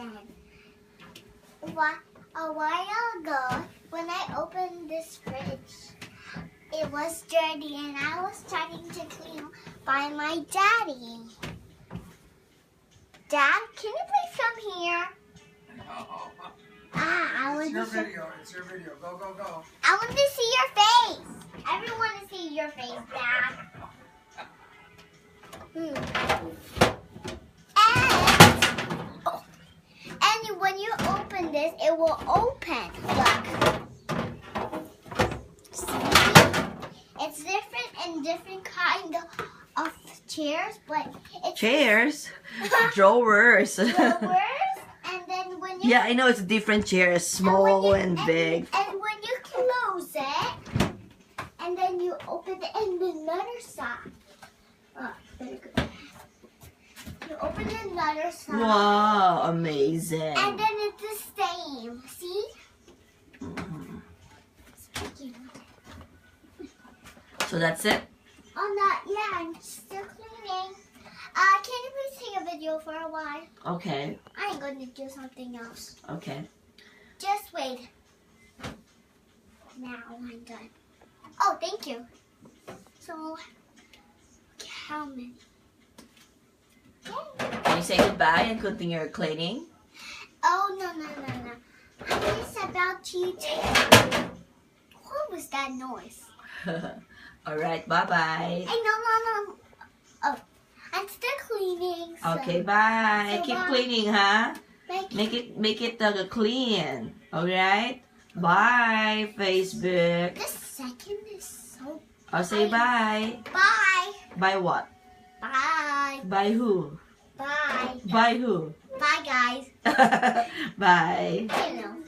again. A while ago, when I opened this fridge, it was dirty and I was starting to clean by my daddy. Dad, can you please come here? No. It's your video. It's your video. Go, go, go. I want to see your face. Everyone want to see your face, Dad. And when you open this, it will open. Look. See? It's different in different kind of chairs, but it's Chairs? Drawers. drawers. And then when you Yeah, I know it's different chairs, small and big. And when you close it, and then you open it in the other side. Oh, better go. You open another side. Wow, amazing. And then it's the same. See? So that's it? Oh, no, yeah, I'm still cleaning. Can you please take a video for a while? Okay, I'm going to do something else. okay. Just wait. Now I'm done. Oh, thank you. So, how many? Can you say goodbye and continue your cleaning? Oh, no. I was about to take... What was that noise? Alright, bye-bye. Hey, no. Oh, I'm still cleaning. So Okay, bye. So Keep bye. cleaning, huh? Make Make it clean. Alright? Bye, Facebook. this second is so... I'll say bye. Bye. Bye what? Bye. Bye who? Bye. Bye who? Bye, guys. Bye. You know.